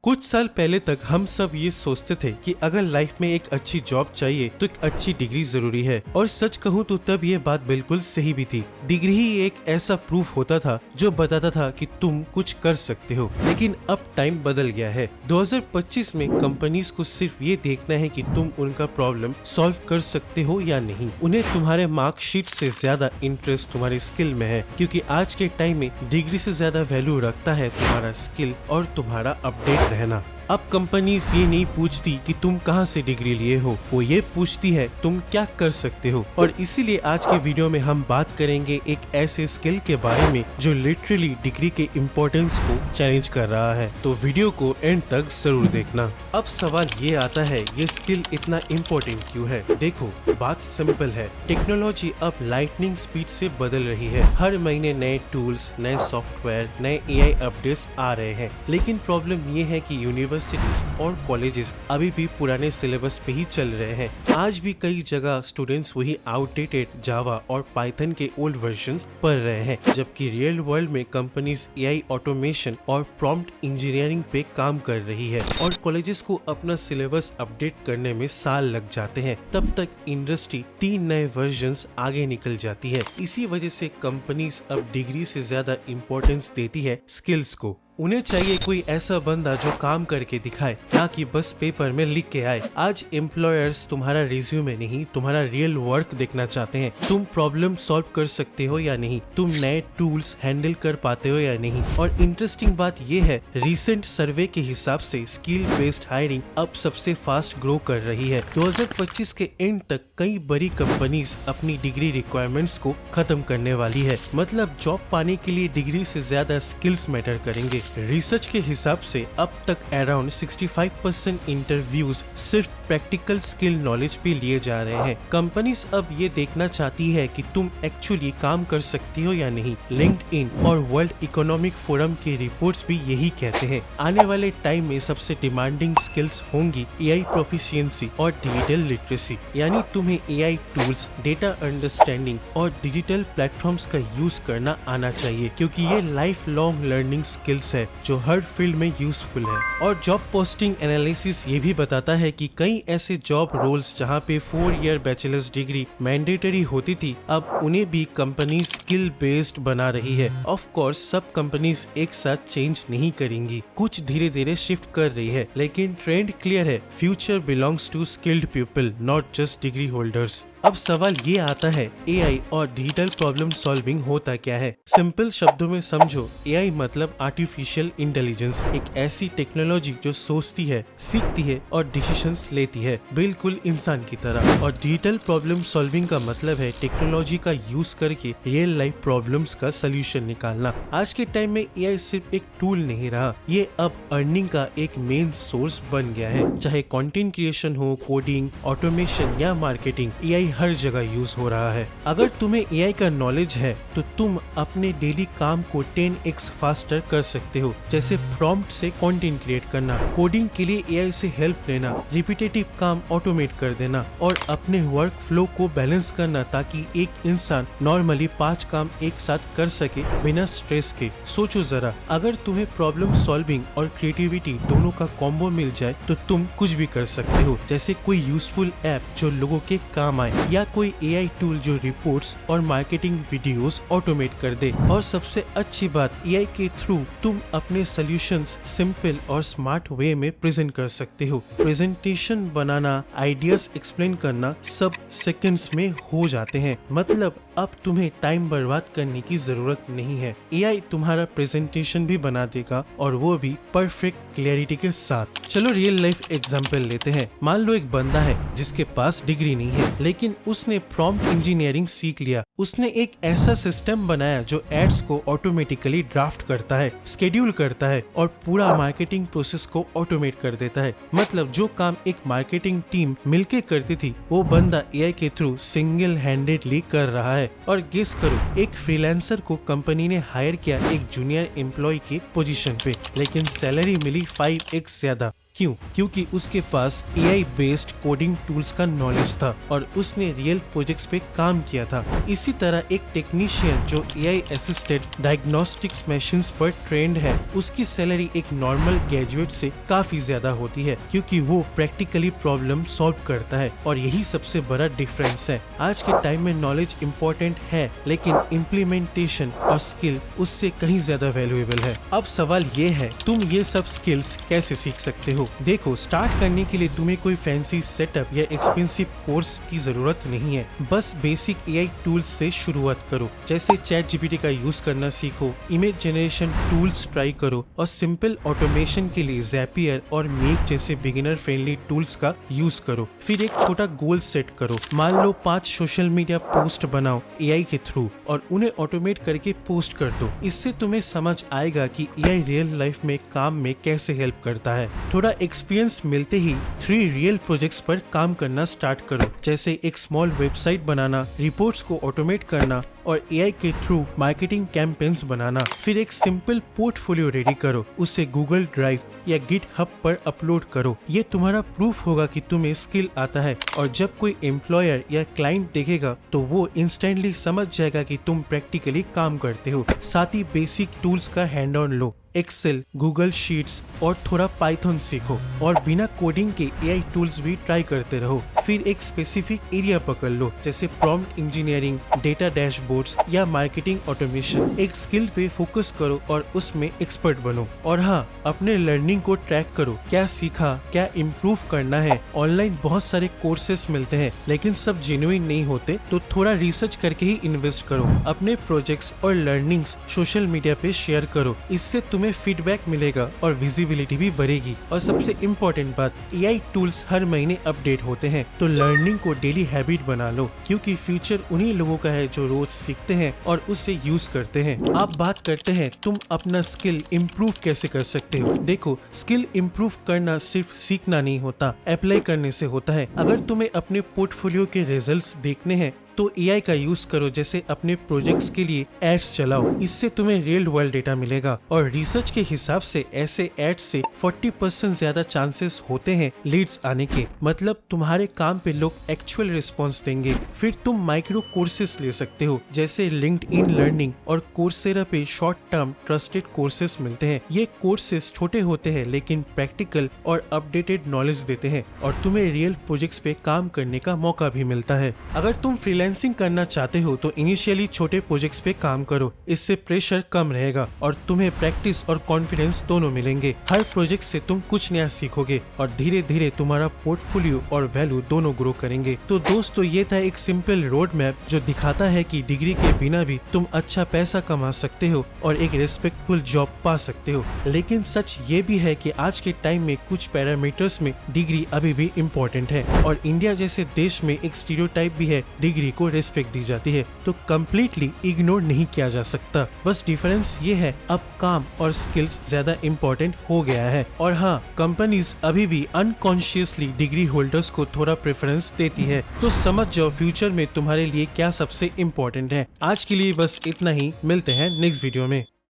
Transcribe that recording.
कुछ साल पहले तक हम सब ये सोचते थे कि अगर लाइफ में एक अच्छी जॉब चाहिए तो एक अच्छी डिग्री जरूरी है, और सच कहूँ तो तब ये बात बिल्कुल सही भी थी। डिग्री ही एक ऐसा प्रूफ होता था जो बताता था कि तुम कुछ कर सकते हो। लेकिन अब टाइम बदल गया है। 2025 में कंपनीज को सिर्फ ये देखना है कि तुम उनका प्रॉब्लम सॉल्व कर सकते हो या नहीं। उन्हें तुम्हारे मार्कशीट से ज्यादा इंटरेस्ट तुम्हारे स्किल में है, क्योंकि आज के टाइम में डिग्री से ज्यादा वैल्यू रखता है तुम्हारा स्किल और तुम्हारा अपडेट रहना। अब कंपनीज ये नहीं पूछती कि तुम कहाँ से डिग्री लिए हो, वो ये पूछती है तुम क्या कर सकते हो। और इसीलिए आज के वीडियो में हम बात करेंगे एक ऐसे स्किल के बारे में जो लिटरली डिग्री के इम्पोर्टेंस को चैलेंज कर रहा है। तो वीडियो को एंड तक जरूर देखना। अब सवाल ये आता है, ये स्किल इतना इम्पोर्टेंट क्यों है? देखो, बात सिंपल है। टेक्नोलॉजी अब लाइटनिंग स्पीड से बदल रही है। हर महीने नए टूल्स, नए सॉफ्टवेयर, नए AI अपडेट्स आ रहे हैं। लेकिन प्रॉब्लम ये है कि यूनिवर्सिटीज और कॉलेजेस अभी भी पुराने सिलेबस पे ही चल रहे हैं। आज भी कई जगह स्टूडेंट्स वही आउटडेटेड जावा और पाइथन के ओल्ड वर्जन्स पढ़ रहे हैं, जबकि रियल वर्ल्ड में कंपनीज AI ऑटोमेशन और प्रॉम्प्ट इंजीनियरिंग पे काम कर रही है। और कॉलेजेस को अपना सिलेबस अपडेट करने में साल लग जाते हैं। तब तक इंडस्ट्री 3 नए वर्जन्स आगे निकल जाती है। इसी वजह से कंपनीज अब डिग्री से ज्यादा इम्पोर्टेंस देती है स्किल्स को। उन्हें चाहिए कोई ऐसा बंदा जो काम करके दिखाए, ना कि बस पेपर में लिख के आए। आज एम्प्लॉयर्स तुम्हारा रिज्यूमे नहीं, तुम्हारा रियल वर्क देखना चाहते हैं। तुम प्रॉब्लम सॉल्व कर सकते हो या नहीं, तुम नए टूल्स हैंडल कर पाते हो या नहीं। और इंटरेस्टिंग बात ये है, रिसेंट सर्वे के हिसाब से स्किल बेस्ड हायरिंग अब सबसे फास्ट ग्रो कर रही है। 2025 के एंड तक कई बड़ी कंपनीज अपनी डिग्री रिक्वायरमेंट्स को खत्म करने वाली है। मतलब जॉब पाने के लिए डिग्री से ज्यादा स्किल्स मैटर करेंगे। रिसर्च के हिसाब से अब तक अराउंड 65% इंटरव्यूज सिर्फ प्रैक्टिकल स्किल नॉलेज पे लिए जा रहे हैं। कंपनीज अब ये देखना चाहती है कि तुम एक्चुअली काम कर सकती हो या नहीं। लिंक्डइन और वर्ल्ड इकोनॉमिक फोरम के रिपोर्ट्स भी यही कहते हैं। आने वाले टाइम में सबसे डिमांडिंग स्किल्स होंगी AI प्रोफिशिएंसी और डिजिटल लिटरेसी, यानी तुम्हें AI टूल्स, डेटा अंडरस्टैंडिंग और डिजिटल प्लेटफॉर्म्स का यूज करना आना चाहिए, क्योंकि ये लाइफ लॉन्ग लर्निंग स्किल्स है जो हर फील्ड में यूजफुल है। और जॉब पोस्टिंग एनालिसिस ये भी बताता है कि कई ऐसे जॉब रोल्स जहां पे 4 ईयर बैचलर्स डिग्री मैंडेटरी होती थी, अब उन्हें भी कंपनी स्किल बेस्ड बना रही है। ऑफ कोर्स सब कंपनीज एक साथ चेंज नहीं करेंगी, कुछ धीरे धीरे शिफ्ट कर रही है, लेकिन ट्रेंड क्लियर है। Future belongs to skilled people, not just degree holders. अब सवाल ये आता है, AI और डिजिटल प्रॉब्लम सॉल्विंग होता क्या है? सिंपल शब्दों में समझो, AI मतलब आर्टिफिशियल इंटेलिजेंस, एक ऐसी टेक्नोलॉजी जो सोचती है, सीखती है और डिसीजंस लेती है, बिल्कुल इंसान की तरह। और डिजिटल प्रॉब्लम सॉल्विंग का मतलब है टेक्नोलॉजी का यूज करके रियल लाइफ प्रॉब्लम्स का सोल्यूशन निकालना। आज के टाइम में AI सिर्फ एक टूल नहीं रहा, ये अब अर्निंग का एक मेन सोर्स बन गया है। चाहे कंटेंट क्रिएशन हो, कोडिंग, ऑटोमेशन या मार्केटिंग, AI हर जगह यूज हो रहा है। अगर तुम्हें AI का नॉलेज है तो तुम अपने डेली काम को 10x फास्टर कर सकते हो, जैसे प्रॉम्प्ट से कंटेंट क्रिएट करना, कोडिंग के लिए AI से हेल्प लेना, रिपीटेटिव काम ऑटोमेट कर देना और अपने वर्क फ्लो को बैलेंस करना, ताकि एक इंसान नॉर्मली 5 काम एक साथ कर सके बिना स्ट्रेस के। सोचो जरा, अगर तुम्हें प्रॉब्लम सॉल्विंग और क्रिएटिविटी दोनों का कॉम्बो मिल जाए तो तुम कुछ भी कर सकते हो, जैसे कोई यूजफुल ऐप जो लोगों के काम आए, या कोई AI टूल जो रिपोर्ट्स और मार्केटिंग वीडियोस ऑटोमेट कर दे। और सबसे अच्छी बात, AI के थ्रू तुम अपने सॉल्यूशंस सिंपल और स्मार्ट वे में प्रेजेंट कर सकते हो। प्रेजेंटेशन बनाना, आइडियाज एक्सप्लेन करना सब सेकंड्स में हो जाते हैं। मतलब अब तुम्हें टाइम बर्बाद करने की जरूरत नहीं है। AI तुम्हारा प्रेजेंटेशन भी बना देगा, और वो भी परफेक्ट क्लैरिटी के साथ। चलो रियल लाइफ एग्जांपल लेते हैं। मान लो एक बंदा है जिसके पास डिग्री नहीं है, लेकिन उसने प्रॉम्प्ट इंजीनियरिंग सीख लिया। उसने एक ऐसा सिस्टम बनाया जो एड्स को ऑटोमेटिकली ड्राफ्ट करता है, शेड्यूल करता है और पूरा मार्केटिंग प्रोसेस को ऑटोमेट कर देता है। मतलब जो काम एक मार्केटिंग टीम मिलके करती थी, वो बंदा AI के थ्रू सिंगल हैंडेडली कर रहा है। और गेस करो, एक फ्रीलांसर को कंपनी ने हायर किया एक जूनियर एम्प्लॉय के पोजीशन पे, लेकिन सैलरी मिली 5x ज्यादा। क्यों? क्योंकि उसके पास AI बेस्ड कोडिंग टूल्स का नॉलेज था और उसने रियल प्रोजेक्ट्स पे काम किया था। इसी तरह एक टेक्नीशियन जो AI असिस्टेड डायग्नोस्टिक्स मशीन्स पर ट्रेंड है, उसकी सैलरी एक नॉर्मल ग्रेजुएट से काफी ज्यादा होती है, क्योंकि वो प्रैक्टिकली प्रॉब्लम सॉल्व करता है। और यही सबसे बड़ा डिफरेंस है। आज के टाइम में नॉलेज इम्पोर्टेंट है, लेकिन इम्प्लीमेंटेशन और स्किल उससे कहीं ज्यादा वैल्यूएबल है। अब सवाल ये है, तुम ये सब स्किल्स कैसे सीख सकते हो? देखो, स्टार्ट करने के लिए तुम्हें कोई फैंसी सेटअप या एक्सपेंसिव कोर्स की जरूरत नहीं है। बस बेसिक AI टूल्स से शुरुआत करो, जैसे ChatGPT का यूज करना सीखो, इमेज जनरेशन टूल्स ट्राई करो और सिंपल ऑटोमेशन के लिए Zapier और Make जैसे बिगिनर फ्रेंडली टूल्स का यूज करो। फिर एक छोटा गोल सेट करो, मान लो 5 सोशल मीडिया पोस्ट बनाओ AI के थ्रू और उन्हें ऑटोमेट करके पोस्ट कर दो। इससे तुम्हें समझ आएगा कि AI रियल लाइफ में काम में कैसे हेल्प करता है। थोड़ा एक्सपीरियंस मिलते ही 3 रियल प्रोजेक्ट्स पर काम करना स्टार्ट करो, जैसे एक स्मॉल वेबसाइट बनाना, रिपोर्ट्स को ऑटोमेट करना और AI के थ्रू मार्केटिंग कैंपेन्स बनाना। फिर एक सिंपल पोर्टफोलियो रेडी करो, उसे गूगल ड्राइव या GitHub पर अपलोड करो। ये तुम्हारा प्रूफ होगा कि तुम्हें स्किल आता है और जब कोई एम्प्लॉयर या क्लाइंट देखेगा तो वो इंस्टेंटली समझ जाएगा कि तुम प्रैक्टिकली काम करते हो। साथ ही बेसिक टूल्स का हैंड ऑन लो, एक्सेल, गूगल शीट्स और थोड़ा पाइथन सीखो और बिना कोडिंग के AI टूल्स भी ट्राई करते रहो। फिर एक स्पेसिफिक एरिया पकड़ लो, जैसे प्रॉम्प्ट इंजीनियरिंग, डेटा डैशबोर्ड्स या मार्केटिंग ऑटोमेशन। एक स्किल पे फोकस करो और उसमें एक्सपर्ट बनो। और हाँ, अपने लर्निंग को ट्रैक करो, क्या सीखा, क्या इम्प्रूव करना है। ऑनलाइन बहुत सारे कोर्सेस मिलते हैं, लेकिन सब जेन्युइन नहीं होते, तो थोड़ा रिसर्च करके ही इन्वेस्ट करो। अपने प्रोजेक्ट्स और लर्निंग्स सोशल मीडिया पे शेयर करो, इससे तुम्हें फीडबैक मिलेगा और विजिबिलिटी भी बढ़ेगी। और सबसे इम्पोर्टेंट बात, AI टूल्स हर महीने अपडेट होते हैं, तो लर्निंग को डेली हैबिट बना लो, क्योंकि फ्यूचर उन्हीं लोगों का है जो रोज सीखते हैं और उसे यूज करते हैं। अब बात करते हैं तुम अपना स्किल इम्प्रूव कैसे कर सकते हो। देखो, स्किल इम्प्रूव करना सिर्फ सीखना नहीं होता, अप्लाई करने से होता है। अगर तुम्हें अपने पोर्टफोलियो के रिजल्ट्स देखने हैं तो AI का यूज करो, जैसे अपने प्रोजेक्ट्स के लिए एड्स चलाओ, इससे तुम्हें रियल वर्ल्ड डेटा मिलेगा। और रिसर्च के हिसाब से ऐसे एड्स से 40% ज्यादा चांसेस होते हैं लीड्स आने के, मतलब तुम्हारे काम पे लोग एक्चुअल रिस्पॉन्स देंगे। फिर तुम माइक्रो कोर्सेस ले सकते हो, जैसे लिंक्डइन लर्निंग और कोर्सेरा पे शॉर्ट टर्म ट्रस्टेड कोर्सेस मिलते हैं। ये कोर्सेस छोटे होते हैं, लेकिन प्रैक्टिकल और अपडेटेड नॉलेज देते हैं और तुम्हें रियल प्रोजेक्ट्स पे काम करने का मौका भी मिलता है। अगर तुम फ्रीलांसिंग करना चाहते हो तो इनिशियली छोटे प्रोजेक्ट्स पे काम करो, इससे प्रेशर कम रहेगा और तुम्हें प्रैक्टिस और कॉन्फिडेंस दोनों मिलेंगे। हर प्रोजेक्ट से तुम कुछ नया सीखोगे और धीरे धीरे तुम्हारा पोर्टफोलियो और वैल्यू दोनों ग्रो करेंगे। तो दोस्तों, ये था एक सिंपल रोड मैप जो दिखाता है कि डिग्री के बिना भी तुम अच्छा पैसा कमा सकते हो और एक रिस्पेक्टफुल जॉब पा सकते हो। लेकिन सच ये भी है कि आज के टाइम में कुछ पैरामीटर्स में डिग्री अभी भी इम्पोर्टेंट है और इंडिया जैसे देश में एक स्टीरियोटाइप भी है, डिग्री को रिस्पेक्ट दी जाती है, तो कम्प्लीटली इग्नोर नहीं किया जा सकता। बस डिफरेंस ये है, अब काम और स्किल्स ज्यादा इम्पोर्टेंट हो गया है। और हाँ, कंपनीज अभी भी अनकॉन्शियसली डिग्री होल्डर्स को थोड़ा प्रेफरेंस देती है। तो समझ जाओ फ्यूचर में तुम्हारे लिए क्या सबसे इम्पोर्टेंट है। आज के लिए बस इतना ही, मिलते हैं नेक्स्ट वीडियो में।